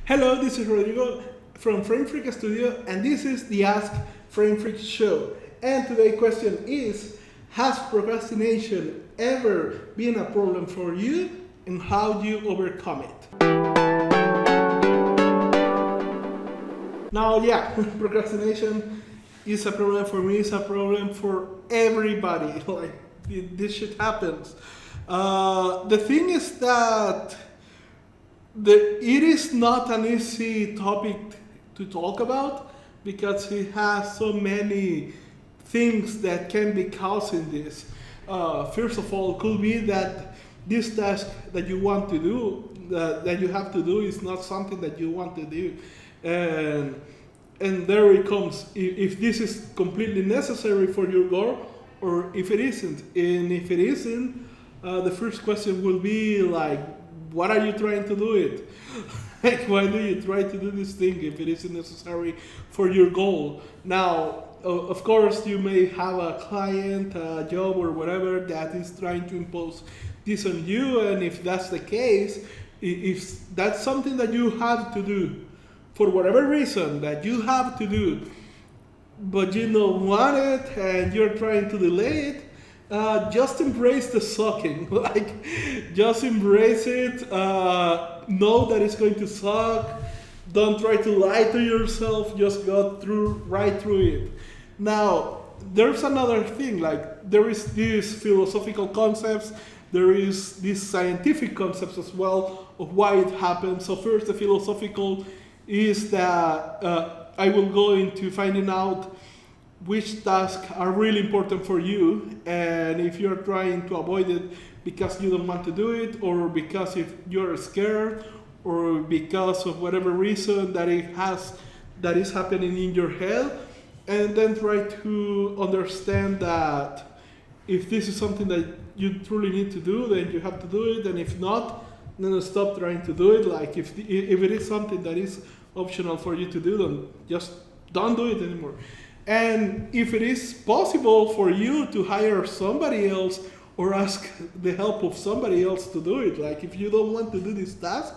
Hello, this is Rodrigo from Frame Freak Studio, and this is the Ask Frame Freak show. And today's question is, has procrastination ever been a problem for you, and how do you overcome it? Now, procrastination is a problem for me, it's a problem for everybody. Like, this shit happens. The thing is that it is not an easy topic to talk about because it has so many things that can be causing this. First of all, could be that this task that you want to do, that you have to do, is not something that you want to do. And there it comes, if this is completely necessary for your goal or if it isn't. And if it isn't, the first question will be like, what are you trying to do it? Like, why do you try to do this thing if it isn't necessary for your goal? Now, of course, you may have a client, a job, or whatever that is trying to impose this on you, and if that's the case, if that's something that you have to do, for whatever reason that you have to do, but you don't want it and you're trying to delay it, just embrace the sucking. Like, just embrace it. Know that it's going to suck. Don't try to lie to yourself. Just go right through it. Now, there's another thing. Like, there is these philosophical concepts. There is these scientific concepts as well of why it happens. So first, the philosophical is that I will go into finding out which tasks are really important for you, and if you're trying to avoid it because you don't want to do it, or because if you're scared, or because of whatever reason that is happening in your head, and then try to understand that if this is something that you truly need to do, then you have to do it, and if not, then stop trying to do it. Like, if it is something that is optional for you to do, then just don't do it anymore. And if it is possible for you to hire somebody else or ask the help of somebody else to do it, like if you don't want to do this task,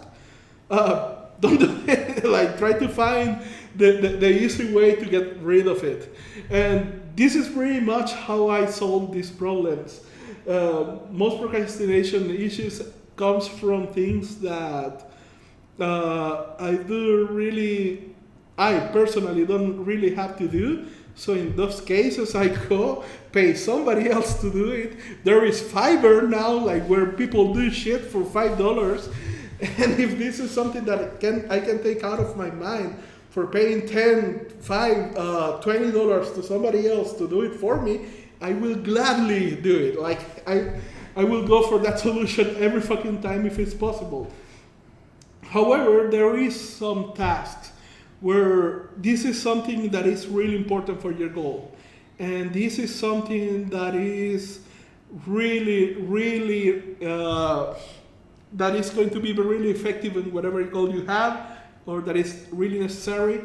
don't do it. Like, try to find the easy way to get rid of it. And this is pretty much how I solve these problems. Most procrastination issues comes from things that I personally don't really have to do. So in those cases, I go pay somebody else to do it. There is Fiverr now, like, where people do shit for $5. And if this is something that I can take out of my mind for paying $10, $5, $20 to somebody else to do it for me, I will gladly do it. Like, I will go for that solution every fucking time if it's possible. However, there is some tasks where this is something that is really important for your goal. And this is something that is really, that is going to be really effective in whatever goal you have, or that is really necessary.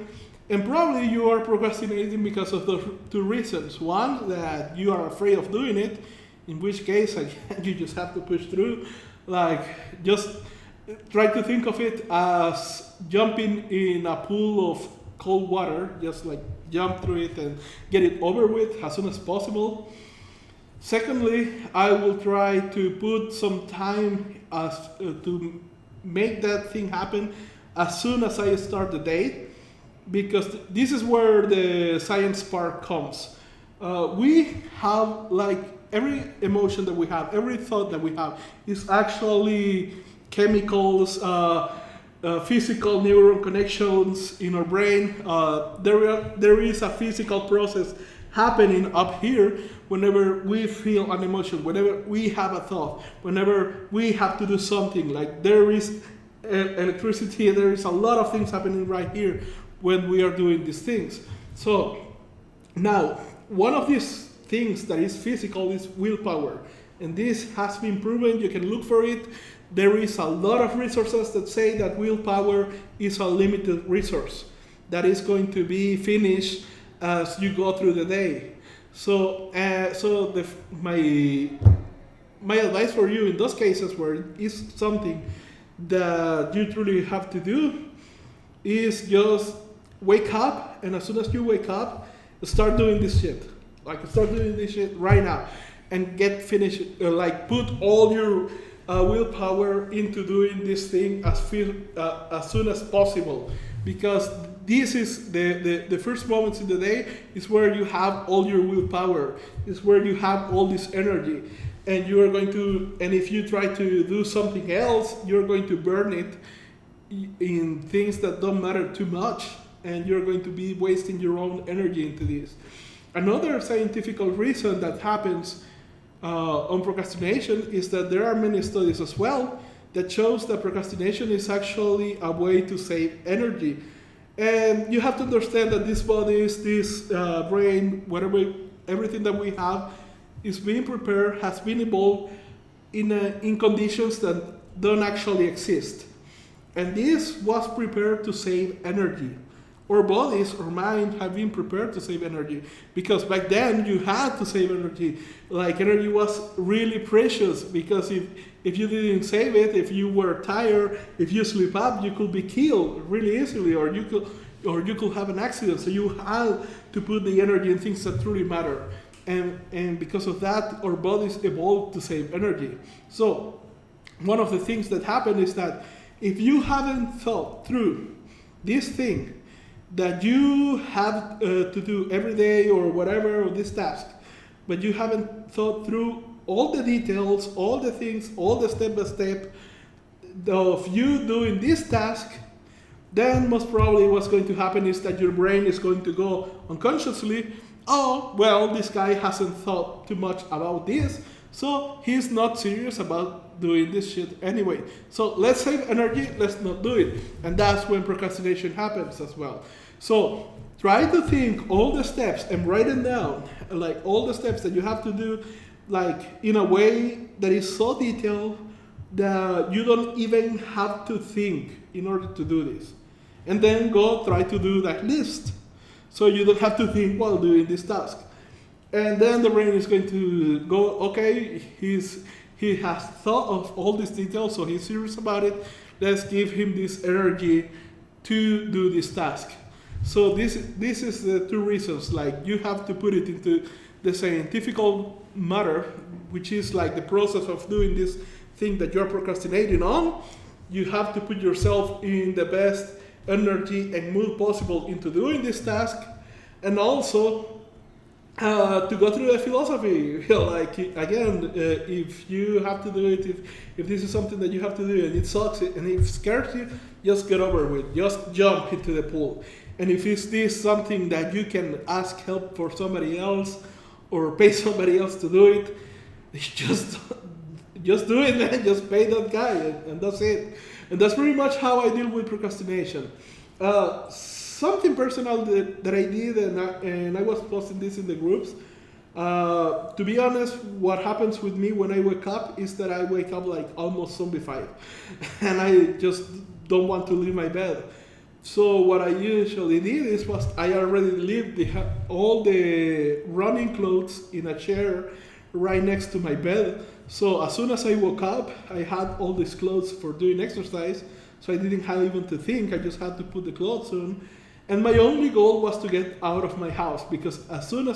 And probably you are procrastinating because of the two reasons. One, that you are afraid of doing it, in which case you just have to push through. Like, just try to think of it as jumping in a pool of cold water. Just like jump through it and get it over with as soon as possible. Secondly, I will try to put some time to make that thing happen as soon as I start the day, because this is where the science part comes. We have, like, every emotion that we have, every thought that we have is actually chemicals, physical neuron connections in our brain. There is a physical process happening up here whenever we feel an emotion, whenever we have a thought, whenever we have to do something. Like, there is electricity, there is a lot of things happening right here when we are doing these things. So now, one of these things that is physical is willpower. And this has been proven. You can look for it. There is a lot of resources that say that willpower is a limited resource that is going to be finished as you go through the day. So, my advice for you in those cases where it's something that you truly have to do, is just wake up, and as soon as you wake up, start doing this shit. Like, start doing this shit right now, and get finished. Like, put all your willpower into doing this thing as soon as possible, because this is the first moments in the day is where you have all your willpower, is where you have all this energy, and you are going to, and if you try to do something else, you're going to burn it in things that don't matter too much, and you're going to be wasting your own energy into this. Another scientific reason that happens on procrastination is that there are many studies as well that shows that procrastination is actually a way to save energy. And you have to understand that this body, this brain, whatever, everything that we have is being prepared, has been evolved in conditions that don't actually exist. And this was prepared to save energy. Our bodies, our mind have been prepared to save energy, because back then you had to save energy. Like, energy was really precious, because if you didn't save it, if you were tired, if you sleep up, you could be killed really easily, or you could have an accident. So you had to put the energy in things that truly matter. And because of that, our bodies evolved to save energy. So one of the things that happened is that if you haven't thought through this thing that you have to do every day or whatever, or this task, but you haven't thought through all the details, all the things, all the step-by-step of you doing this task, then most probably what's going to happen is that your brain is going to go unconsciously, oh, well, this guy hasn't thought too much about this, so he's not serious about doing this shit anyway. So let's save energy, let's not do it. And that's when procrastination happens as well. So try to think all the steps and write them down, like all the steps that you have to do, like in a way that is so detailed that you don't even have to think in order to do this. And then go try to do that list, so you don't have to think while doing this task. And then the brain is going to go, okay, he has thought of all these details, so he's serious about it. Let's give him this energy to do this task. So this is the two reasons. Like, you have to put it into the scientific matter, which is like the process of doing this thing that you're procrastinating on. You have to put yourself in the best energy and mood possible into doing this task, and also to go through the philosophy. Like, again, if you have to do it, if this is something that you have to do and it sucks and it scares you, just get over with. Just jump into the pool. And if it's this something that you can ask help for somebody else or pay somebody else to do it, just do it, man. Just pay that guy, and that's it. And that's pretty much how I deal with procrastination. Something personal that I did, and I was posting this in the groups. To be honest, what happens with me when I wake up is that I wake up like almost zombified, and I just don't want to leave my bed. So what I usually did was I already leave all the running clothes in a chair right next to my bed. So as soon as I woke up, I had all these clothes for doing exercise. So I didn't have even to think. I just had to put the clothes on. And my only goal was to get out of my house, because as long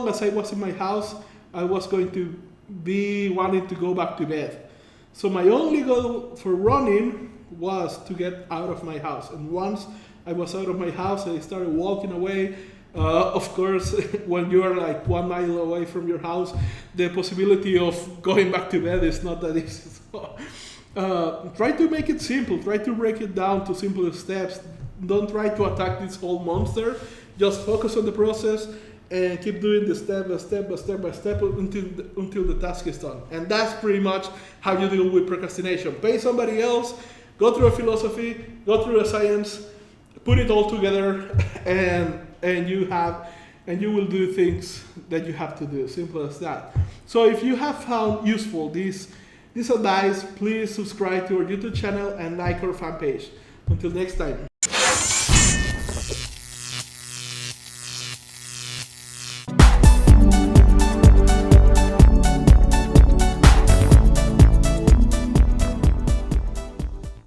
as I was in my house, I was going to be wanting to go back to bed. So my only goal for running was to get out of my house. And once I was out of my house, I started walking away. Of course, when you are like 1 mile away from your house, the possibility of going back to bed is not that easy. So, try to make it simple. Try to break it down to simple steps. Don't try to attack this whole monster. Just focus on the process and keep doing the step by step until the task is done. And that's pretty much how you deal with procrastination. Pay somebody else, go through a philosophy, go through a science, put it all together, and you will do things that you have to do. Simple as that. So if you have found useful this advice, please subscribe to our YouTube channel and like our fan page. Until next time.